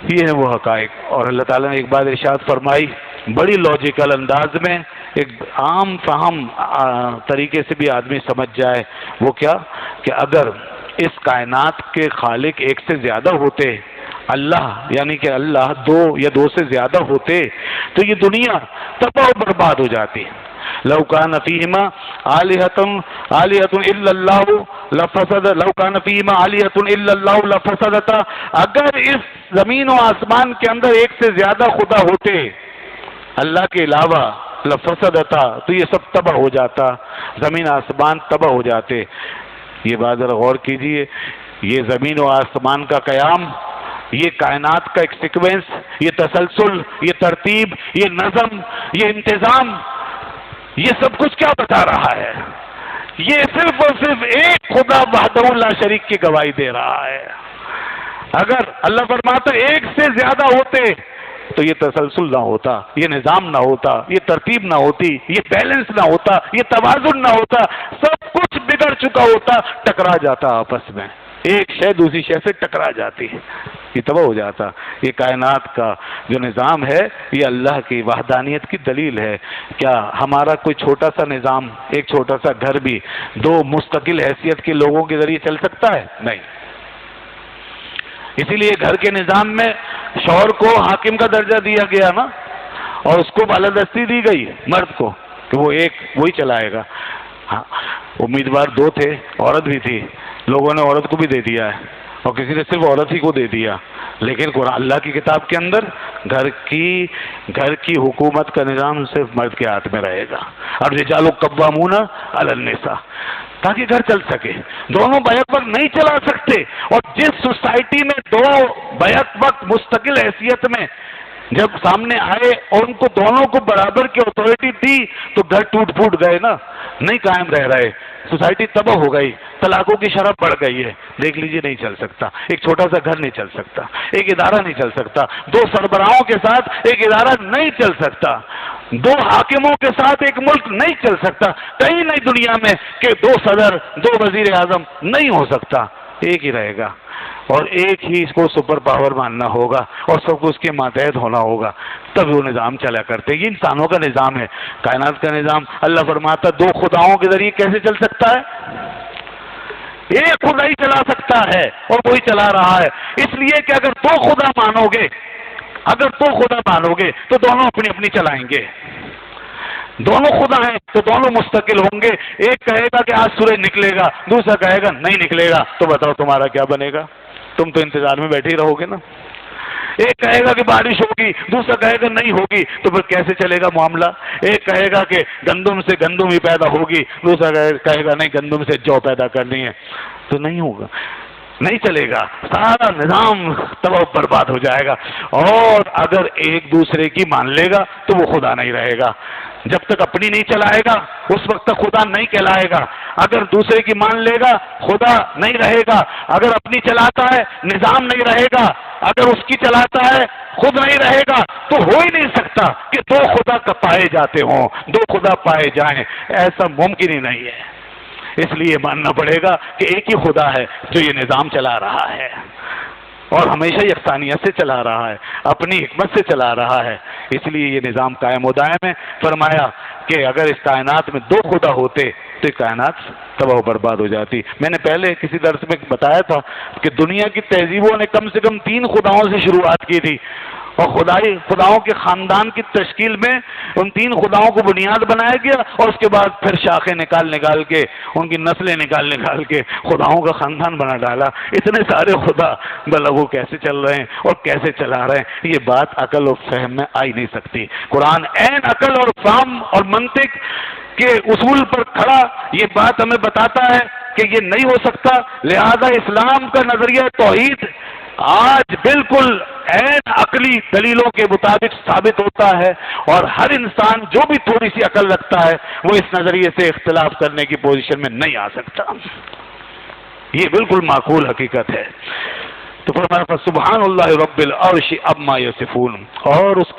یہ ہے وہ حقائق. اور اللہ تعالیٰ نے ایک بات ارشاد فرمائی بڑی لاجیکل انداز میں، ایک عام فہم طریقے سے بھی آدمی سمجھ جائے. وہ کیا کہ اگر اس کائنات کے خالق ایک سے زیادہ ہوتے، اللہ یعنی کہ اللہ دو یا دو سے زیادہ ہوتے، تو یہ دنیا تباہ و برباد ہو جاتی. لو کان فیہما آلہۃ الا اللہ لفسد لو کان فیہما آلہۃ الا اللہ لفسدتا. اگر اس زمین و آسمان کے اندر ایک سے زیادہ خدا ہوتے اللہ کے علاوہ، لفسدتا، تو یہ سب تباہ ہو جاتا، زمین آسمان تباہ ہو جاتے. یہ بات ذرا غور کیجئے، یہ زمین و آسمان کا قیام، یہ کائنات کا ایک سیکوینس، یہ تسلسل، یہ ترتیب، یہ نظم، یہ انتظام، یہ سب کچھ کیا بتا رہا ہے؟ یہ صرف اور صرف ایک خدا وحدہ لا شریک کی گواہی دے رہا ہے. اگر اللہ فرماتا ایک سے زیادہ ہوتے تو یہ تسلسل نہ ہوتا، یہ نظام نہ ہوتا، یہ ترتیب نہ ہوتی، یہ بیلنس نہ ہوتا، یہ توازن نہ ہوتا، سب کچھ بگڑ چکا ہوتا، ٹکرا جاتا آپس میں، ایک شے دوسری شے سے ٹکرا جاتی ہے، یہ تباہ ہو جاتا. یہ کائنات کا جو نظام ہے یہ اللہ کی وحدانیت کی دلیل ہے. کیا ہمارا کوئی چھوٹا سا نظام، ایک چھوٹا سا گھر بھی دو مستقل حیثیت کے لوگوں کے ذریعے چل سکتا ہے؟ نہیں. اسی لیے گھر کے نظام میں شوہر کو حاکم کا درجہ دیا گیا نا، اور اس کو بالادستی دی گئی مرد کو کہ وہ ایک وہی چلائے گا. ہاں، امیدوار دو تھے، عورت بھی تھی، لوگوں نے عورت کو بھی دے دیا ہے اور کسی نے صرف عورت ہی کو دے دیا. لیکن قرآن اللہ کی کتاب کے اندر گھر کی حکومت کا نظام صرف مرد کے ہاتھ میں رہے گا. الرجال قوامون علی النساء، تاکہ گھر چل سکے. دونوں بیک وقت نہیں چلا سکتے، اور جس سوسائٹی میں دو بیک وقت مستقل حیثیت میں جب سامنے آئے اور ان کو دونوں کو برابر کی اتھارٹی دی تو گھر ٹوٹ پھوٹ گئے نا، نہیں قائم رہ رہے، سوسائٹی تباہ ہو گئی، طلاقوں کی شرح بڑھ گئی ہے. دیکھ لیجئے نہیں چل سکتا، ایک چھوٹا سا گھر نہیں چل سکتا، ایک ادارہ نہیں چل سکتا، دو سربراہوں کے ساتھ ایک ادارہ نہیں چل سکتا، دو حاکموں کے ساتھ ایک ملک نہیں چل سکتا. کہیں نہیں دنیا میں کہ دو صدر، دو وزیر اعظم، نہیں ہو سکتا، ایک ہی رہے گا. اور ایک ہی اس کو سپر پاور ماننا ہوگا اور سب کو اس کے ماتحت ہونا ہوگا، تب وہ نظام چلا کرتے. یہ انسانوں کا نظام ہے، کائنات کا نظام. اللہ فرماتا دو خداؤں کے ذریعے کیسے چل سکتا ہے؟ ایک خدا ہی چلا سکتا ہے اور وہی چلا رہا ہے. اس لیے کہ اگر دو خدا مانو گے تو دونوں اپنی اپنی چلائیں گے. دونوں خدا ہیں تو دونوں مستقل ہوں گے. ایک کہے گا کہ آج سورج نکلے گا، دوسرا کہے گا نہیں نکلے گا، تو بتاؤ تمہارا کیا بنے گا؟ تم تو انتظار میں بیٹھے ہی رہو گے نا. ایک کہے گا کہ بارش ہوگی، دوسرا کہے گا نہیں ہوگی، تو پھر کیسے چلے گا معاملہ؟ ایک کہے گا کہ گندم سے گندم ہی پیدا ہوگی، دوسرا کہے گا نہیں گندم سے جو پیدا کرنی ہے، تو نہیں ہوگا، نہیں چلے گا. سارا نظام تباہ برباد ہو جائے گا. اور اگر ایک دوسرے کی مان لے گا تو وہ خدا نہیں رہے گا. جب تک اپنی نہیں چلائے گا اس وقت تک خدا نہیں کہلائے گا. اگر دوسرے کی مان لے گا خدا نہیں رہے گا. اگر اپنی چلاتا ہے نظام نہیں رہے گا. اگر اس کی چلاتا ہے خود نہیں رہے گا. تو ہو ہی نہیں سکتا کہ دو خدا کا پائے جاتے ہوں، دو خدا پائے جائیں، ایسا ممکن ہی نہیں ہے. اس لیے ماننا پڑے گا کہ ایک ہی خدا ہے جو یہ نظام چلا رہا ہے اور ہمیشہ یکسانیت سے چلا رہا ہے، اپنی حکمت سے چلا رہا ہے. اس لیے یہ نظام قائم و دائم ہے. فرمایا کہ اگر اس کائنات میں دو خدا ہوتے تو یہ کائنات تباہ و برباد ہو جاتی. میں نے پہلے کسی درس میں بتایا تھا کہ دنیا کی تہذیبوں نے کم سے کم 3 خداؤں سے شروعات کی تھی، اور خداؤں کے خاندان کی تشکیل میں ان 3 خداؤں کو بنیاد بنایا گیا، اور اس کے بعد پھر شاخیں نکال کے ان کی نسلیں نکال کے خداؤں کا خاندان بنا ڈالا. اتنے سارے خدا بھلا وہ کیسے چل رہے ہیں اور کیسے چلا رہے ہیں؟ یہ بات عقل اور فہم میں آ ہی نہیں سکتی. قرآن عین عقل اور فہم اور منطق کے اصول پر کھڑا یہ بات ہمیں بتاتا ہے کہ یہ نہیں ہو سکتا. لہذا اسلام کا نظریہ توحید آج بالکل عین عقلی دلیلوں کے مطابق ثابت ہوتا ہے، اور ہر انسان جو بھی تھوڑی سی عقل رکھتا ہے وہ اس نظریے سے اختلاف کرنے کی پوزیشن میں نہیں آ سکتا. یہ بالکل معقول حقیقت ہے. تو فرمایا سبحان اللہ رب العرش عما یصفون، اور اس کے